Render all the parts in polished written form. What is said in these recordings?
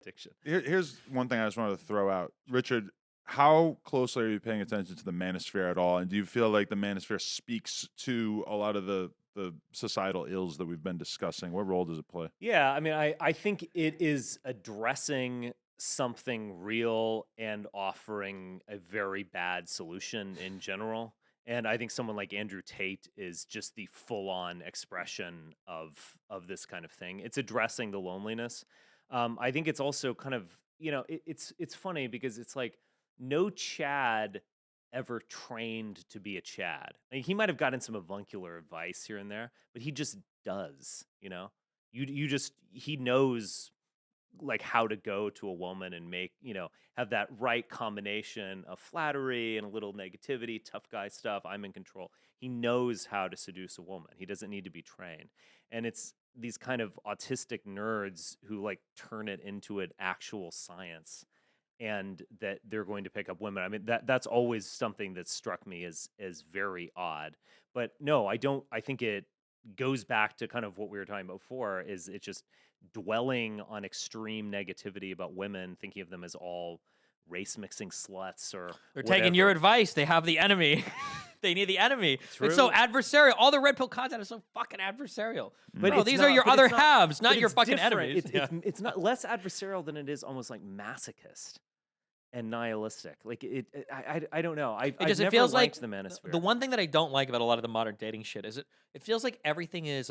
addiction. Here's one thing I just wanted to throw out. Richard, how closely are you paying attention to the manosphere at all? And do you feel like the manosphere speaks to a lot of the societal ills that we've been discussing? What role does it play? Yeah, I mean, I think it is addressing something real and offering a very bad solution in general. And I think someone like Andrew Tate is just the full-on expression of this kind of thing. It's addressing the loneliness. I think it's also kind of, it's funny because it's like no Chad ever trained to be a Chad. Like, he might have gotten some avuncular advice here and there, but he just does, he knows like how to go to a woman and make, have that right combination of flattery and a little negativity, tough guy stuff. I'm in control. He knows how to seduce a woman. He doesn't need to be trained. And it's these kind of autistic nerds who like turn it into an actual science and that they're going to pick up women. I mean, that's always something that struck me as very odd. But no, I don't. I think it goes back to kind of what we were talking about before, is it's just dwelling on extreme negativity about women, thinking of them as all race mixing sluts or they're whatever. taking your advice. They have the enemy. They need the enemy. True. It's so adversarial. All the red pill content is so fucking adversarial. But Bro, these are your other halves, not your fucking different. enemies. It's not less adversarial than it is almost like masochist and nihilistic. Like I don't know. I've never feels like liked the manosphere. The one thing that I don't like about a lot of the modern dating shit is it feels like everything is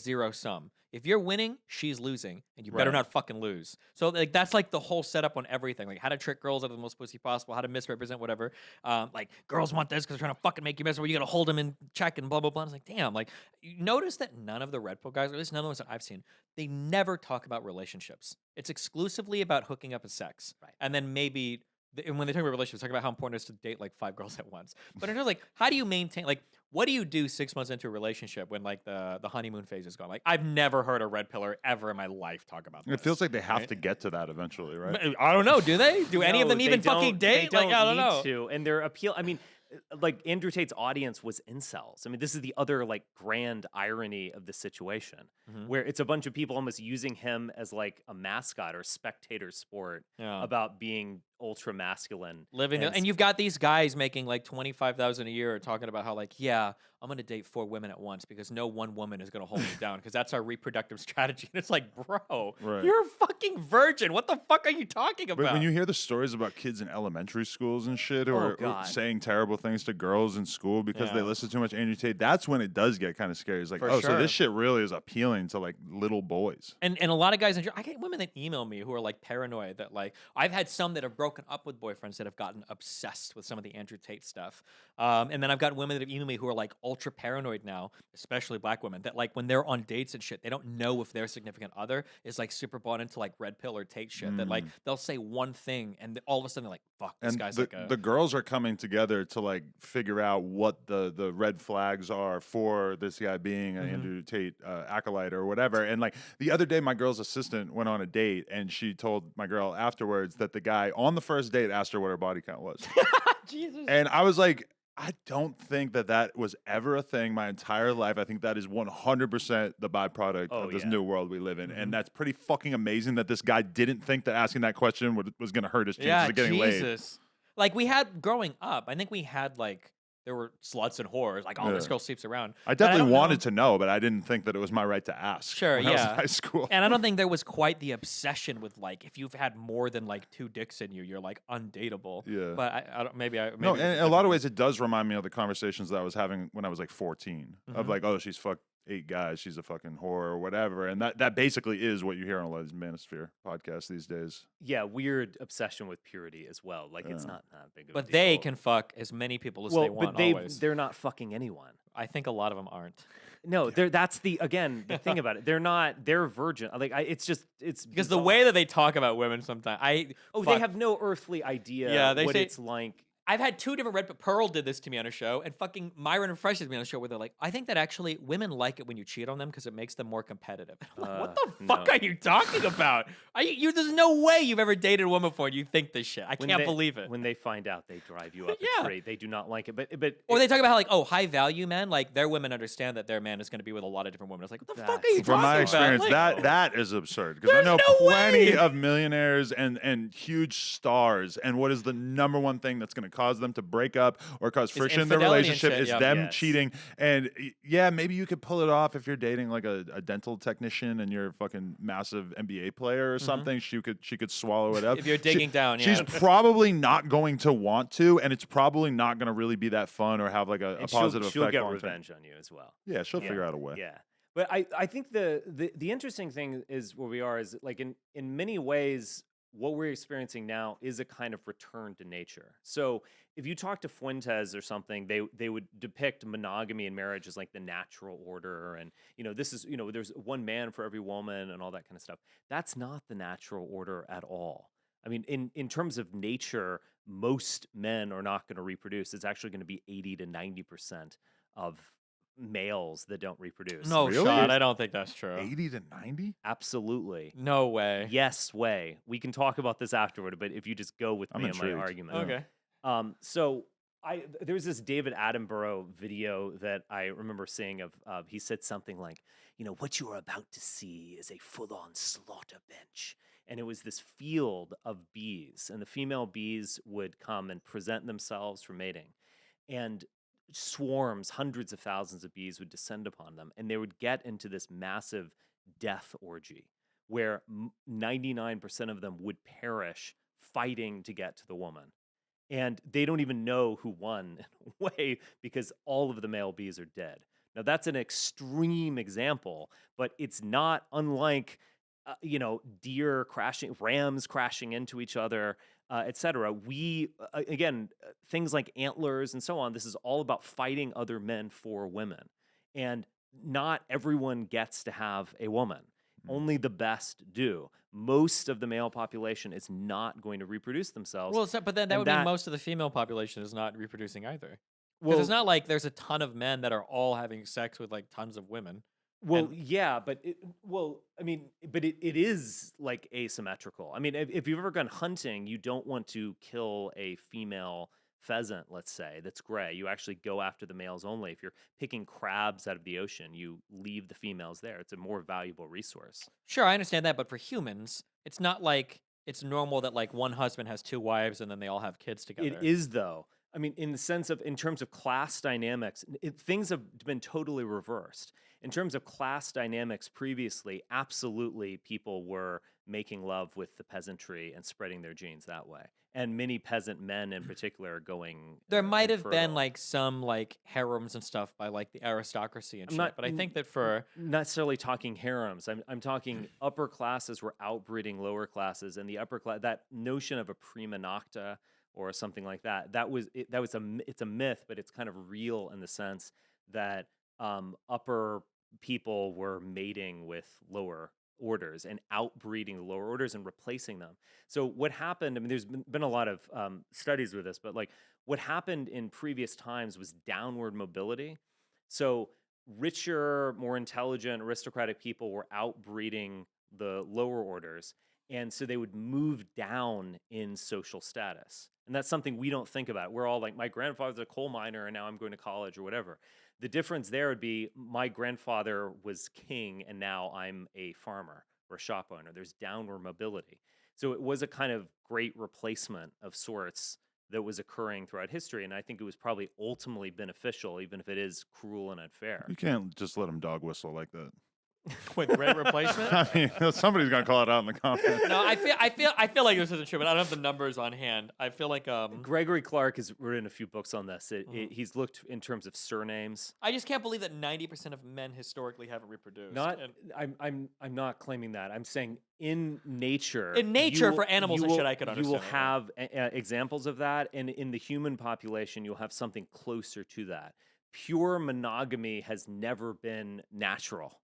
zero sum. If you're winning, she's losing, and you better not fucking lose. So like that's like the whole setup on everything. Like how to trick girls out of the most pussy possible, how to misrepresent whatever. Like girls want this because they're trying to fucking make you miserable. You got to hold them in check and blah blah blah. And it's like damn. Like you notice that none of the red pill guys, or at least none of the ones that I've seen, they never talk about relationships. It's exclusively about hooking up and sex, Right. and then maybe. And when they talk about relationships, talk about how important it is to date like 5 girls at once. But in terms of like, how do you maintain, like, what do you do 6 months into a relationship when like the honeymoon phase is gone? Like, I've never heard a red pillar ever in my life talk about this. It feels like they have to get to that eventually, right? I don't know. Do they? Do any of them even fucking date? They don't Like, I don't need know. to. And their appeal, I mean, like Andrew Tate's audience was incels. I mean, this is the other like grand irony of the situation, where it's a bunch of people almost using him as like a mascot or spectator sport about being ultra masculine, And you've got these guys making like $25,000 a year talking about how like, yeah, I'm gonna date 4 women at once because no one woman is gonna hold me down because that's our reproductive strategy. And it's like, bro, you're a fucking virgin. What the fuck are you talking about? But when you hear the stories about kids in elementary schools and shit, or saying terrible things to girls in school because they listen too much Andrew Tate, that's when it does get kind of scary. It's like, so this shit really is appealing to like little boys. And a lot of guys, I get women that email me who are like paranoid that like, I've had some that have broken up with boyfriends that have gotten obsessed with some of the Andrew Tate stuff. And then I've got women that have emailed me who are like ultra paranoid now, especially black women, that like when they're on dates and shit, they don't know if their significant other is like super bought into like red pill or Tate shit. That like they'll say one thing and all of a sudden they're like, fuck, this guy's like a... The girls are coming together to like figure out what the red flags are for this guy being an Andrew Tate acolyte or whatever. And like the other day, my girl's assistant went on a date and she told my girl afterwards that the guy on the first date asked her what her body count was. Jesus. And I was like, I don't think that was ever a thing my entire life. I think that is 100% the byproduct of this new world we live in. And that's pretty fucking amazing that this guy didn't think that asking that question was going to hurt his chances of getting laid. Like we had growing up, I think we had like, there were sluts and whores, like, oh, this girl sleeps around. I definitely wanted to know, but I didn't think that it was my right to ask. Sure, when I was in high school. And I don't think there was quite the obsession with like, if you've had more than like 2 dicks in you, you're like undateable. Yeah. But I don't, maybe no, in a lot of ways, it does remind me of the conversations that I was having when I was like 14 of like, oh, she's fucked 8 guys, she's a fucking whore or whatever. And that basically is what you hear on a lot of these manosphere podcasts these days. Yeah, weird obsession with purity as well. Like it's not that big of a deal. But they can fuck as many people as they want always. They're not fucking anyone. I think a lot of them aren't. No, that's the thing about it. They're virgin. Like it's because bizarre. the way that they talk about women sometimes. they have no earthly idea what it's like I've had 2 different red. Pearl did this to me on a show, and fucking Myron and Fresh did me on a show where they're like, I think that actually women like it when you cheat on them because it makes them more competitive. And I'm like, what the fuck No. are you talking about? There's no way you've ever dated a woman before and you think this shit. I When can't they- believe it. When they find out, they drive you up Yeah. a tree. They do not like it. But Or they talk about how like, oh, high value men, like their women understand that their man is going to be with a lot of different women. It's like, what the fuck are you From my talking experience, about? Like, that is absurd because I There's know no plenty way! of millionaires and huge stars, and what is the number one thing that's going to cause them to break up or cause friction in their infidelity and relationship shit, is yeah. them Yes. cheating. And yeah, maybe you could pull it off if you're dating like a dental technician and you're a fucking massive NBA player or something. She could swallow it up. If you're digging down, yeah. She's probably not going to want to, and it's probably not going to really be that fun or have like a and positive she'll effect get long term. revenge on you as well. Yeah, she'll figure out a way. Yeah. But I think the interesting thing is where we are is like in many ways, what we're experiencing now is a kind of return to nature. So if you talk to Fuentes or something, they would depict monogamy and marriage as like the natural order. And, this is, there's one man for every woman and all that kind of stuff. That's not the natural order at all. I mean, in terms of nature, most men are not going to reproduce. It's actually going to be 80 to 90% of males that don't reproduce. No Really? shot. I don't think that's true. 80 to 90? Absolutely. No way. Yes way. We can talk about this afterward, but if you just go with I'm me in my intrigued. argument. Okay. So there was this David Attenborough video that I remember seeing of he said something like, what you are about to see is a full-on slaughter bench. And it was this field of bees, and the female bees would come and present themselves for mating. And swarms, hundreds of thousands of bees would descend upon them, and they would get into this massive death orgy where 99% of them would perish fighting to get to the woman. And they don't even know who won in a way because all of the male bees are dead. Now, that's an extreme example, but it's not unlike, deer crashing, rams crashing into each other, etc. We, again, things like antlers and so on, this is all about fighting other men for women. And not everyone gets to have a woman. Only the best do. Most of the male population is not going to reproduce themselves. Well, but then that And would mean most of the female population is not reproducing either. Because well, it's not like there's a ton of men that are all having sex with like tons of women. well, and- yeah, but it is like asymmetrical. I mean, if you've ever gone hunting, you don't want to kill a female pheasant, let's say, that's gray. You actually go after the males only. If you're picking crabs out of the ocean, you leave the females there. It's a more valuable resource. Sure, I understand that, but for humans, it's not like it's normal that like one husband has 2 wives and then they all have kids together. It is, though. I mean, in terms of class dynamics, things have been totally reversed. In terms of class dynamics previously, absolutely people were making love with the peasantry and spreading their genes that way. And many peasant men in particular are going. There might have been infertile. like some like harems and stuff by like the aristocracy and I'm shit, not- but I think that for Not necessarily talking harems. I'm talking upper classes were outbreeding lower classes, and the upper class, that notion of a prima nocta or something like that, it's a myth, but it's kind of real in the sense that upper people were mating with lower orders and outbreeding the lower orders and replacing them. So what happened, I mean, there's been a lot of studies with this, but like what happened in previous times was downward mobility. So richer, more intelligent, aristocratic people were outbreeding the lower orders. And so they would move down in social status. And that's something we don't think about. We're all like, my grandfather's a coal miner and now I'm going to college or whatever. The difference there would be my grandfather was king and now I'm a farmer or a shop owner. There's downward mobility. So it was a kind of great replacement of sorts that was occurring throughout history. And I think it was probably ultimately beneficial, even if it is cruel and unfair. You can't just let them dog whistle like that. with great replacement. I mean, somebody's gonna call it out in the comments. No, I feel like this isn't true, but I don't have the numbers on hand. I feel like Gregory Clark has written a few books on this. He's looked in terms of surnames. I just can't believe that 90% of men historically haven't reproduced. Not, And I'm not claiming that. I'm saying in nature. In nature, you for animals and you shit, I could You will understand have examples of that, and in the human population, you'll have something closer to that. Pure monogamy has never been natural.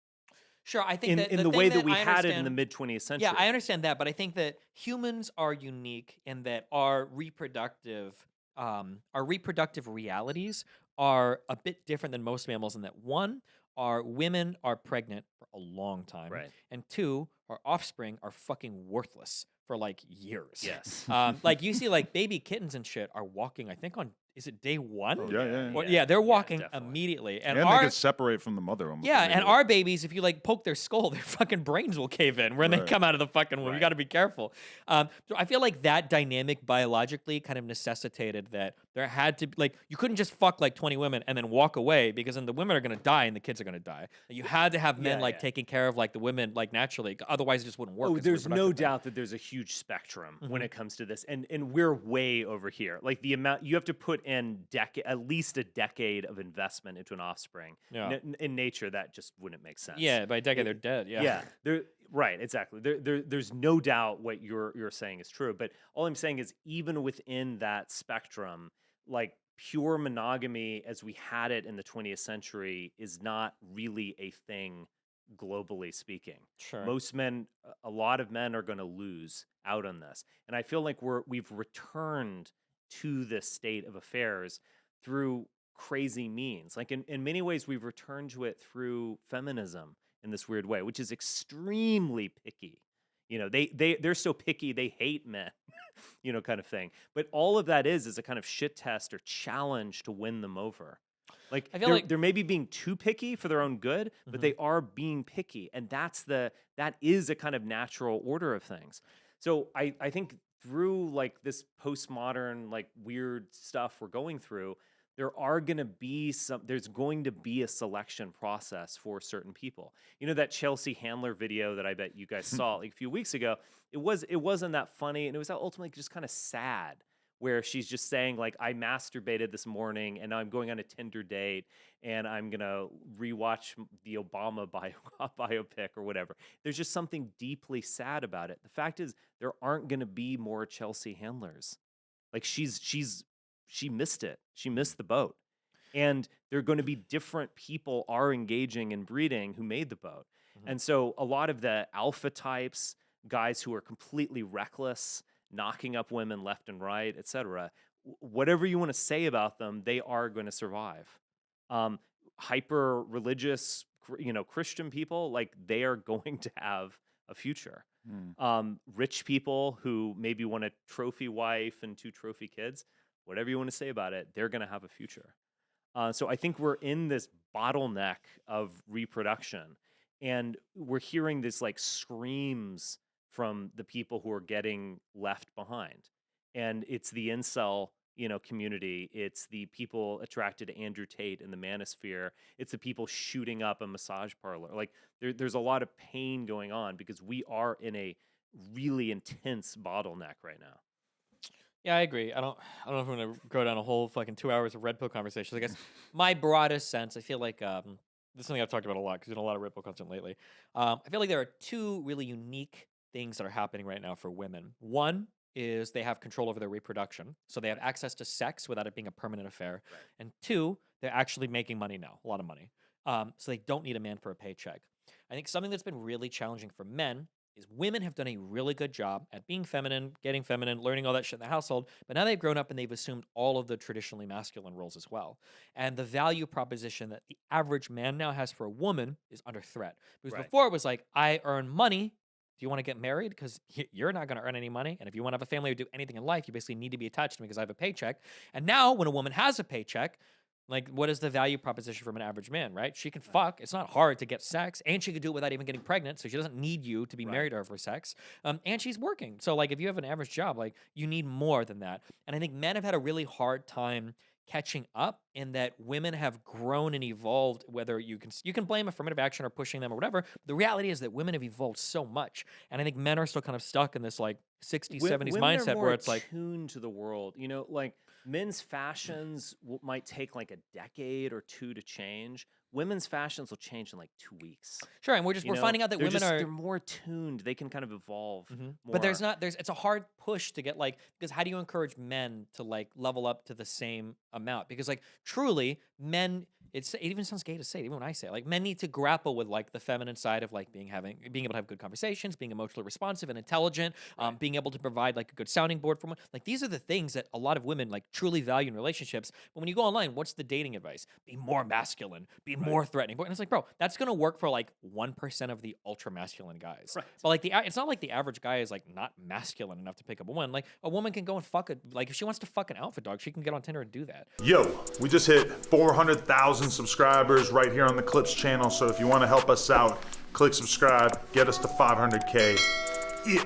sure, I think that In the way that we had it in the mid 20th century. Yeah, I understand that, but I think that humans are unique in that our reproductive our reproductive realities are a bit different than most mammals in that one, our women are pregnant for a long time, Right. and two, our offspring are fucking worthless for like years. Yes. Like you see, like baby kittens and shit are walking. I think on is it day one? Oh, Yeah. Or, yeah, they're walking definitely. immediately, And they could separate from the mother almost. yeah, and immediately. our babies, if you like poke their skull, their fucking brains will cave in when they Right. come out of the fucking womb. You Right. got to be careful. So I feel like that dynamic biologically kind of necessitated that there had to like you couldn't just fuck like 20 women and then walk away because then the women are gonna die and the kids are gonna die. You had to have men Yeah, like yeah. taking care of like the women like naturally, otherwise it just wouldn't work. Oh, as a there's no reproductive thing. doubt that there's a huge spectrum when Mhm. it comes to this, and we're way over here. Like the amount you have to put in at least a decade of investment into an offspring. Yeah. In nature, that just wouldn't make sense. Yeah, by a decade they're It- dead. Yeah. Yeah, right, exactly. There's no doubt what you're saying is true. But all I'm saying is, even within that spectrum, like pure monogamy as we had it in the 20th century is not really a thing, globally speaking. Sure. Most men, a lot of men are going to lose out on this, and I feel like we've returned to this state of affairs through crazy means. Like in many ways, we've returned to it through feminism in this weird way, which is extremely picky. You know, they're so picky they hate men, kind of thing. But all of that is a kind of shit test or challenge to win them over. Like I feel they're, like- they're maybe being too picky for their own good, but Mhm. they are being picky, and that is a kind of natural order of things. So I think through like this postmodern like weird stuff we're going through, there's going to be a selection process for certain people. You know that Chelsea Handler video that I bet you guys saw like a few weeks ago? It wasn't that funny, and it was ultimately just kind of sad, where she's just saying like, I masturbated this morning and now I'm going on a Tinder date and I'm gonna rewatch the Obama biopic or whatever. There's just something deeply sad about it. The fact is, there aren't gonna be more Chelsea Handlers. Like she missed it. She missed the boat. And there are going to be different people are engaging and breeding who made the boat. Mhm. And so a lot of the alpha types, guys who are completely reckless, knocking up women left and right, etc. Whatever you want to say about them, they are going to survive. Hyper religious, Christian people, like they are going to have a future. Rich people who maybe want a trophy wife and 2 trophy kids, whatever you want to say about it, they're going to have a future. So I think we're in this bottleneck of reproduction, and we're hearing this like screams from the people who are getting left behind. And it's the incel, community. It's the people attracted to Andrew Tate and the manosphere. It's the people shooting up a massage parlor. Like there's a lot of pain going on because we are in a really intense bottleneck right now. Yeah, I agree. I don't know if I'm gonna go down a whole fucking 2 hours of red pill conversations. I guess my broadest sense, I feel like this is something I've talked about a lot because I've done a lot of red pill content lately. I feel like there are 2 really unique things that are happening right now for women. One is they have control over their reproduction, so they have access to sex without it being a permanent affair. Right. And 2, they're actually making money now, a lot of money. So they don't need a man for a paycheck. I think something that's been really challenging for men is women have done a really good job at being feminine, getting feminine, learning all that shit in the household, but now they've grown up and they've assumed all of the traditionally masculine roles as well. And the value proposition that the average man now has for a woman is under threat. Because Right. before it was like, I earn money. Do you want to get married? Because you're not going to earn any money. And if you want to have a family or do anything in life, you basically need to be attached to me because I have a paycheck. And now when a woman has a paycheck, like, what is the value proposition from an average man, right? She can fuck. It's not hard to get sex. And she can do it without even getting pregnant. So she doesn't need you to be Right. married to her for sex. And she's working. So, like, if you have an average job, like, you need more than that. And I think men have had a really hard time catching up in that women have grown and evolved, whether you can blame affirmative action or pushing them or whatever. The reality is that women have evolved so much. And I think men are still kind of stuck in this, like, 60s, 70s Women mindset are more where it's like, tuned to the world. Like men's fashions might take like a decade or 2 to change. Women's fashions will change in like 2 weeks. sure. And we're finding out that women they're are. more tuned. They can kind of evolve more. But it's a hard push to get like, because how do you encourage men to like level up to the same amount? Because like truly men, it even sounds gay to say it, even when I say it. Like, men need to grapple with like the feminine side of like being able to have good conversations, being emotionally responsive and intelligent, being able to provide like a good sounding board for women. Like, these are the things that a lot of women like truly value in relationships. But when you go online, what's the dating advice? Be more masculine, be more threatening. And it's like, bro, that's gonna work for like 1% of the ultra masculine guys. Right. But like it's not like the average guy is like not masculine enough to pick up a woman. Like, a woman can go and fuck it. Like, if she wants to fuck an alpha dog, she can get on Tinder and do that. Yo, we just hit 400,000 subscribers right here on the Clips channel. So if you want to help us out, click subscribe, get us to 500K. Yeah.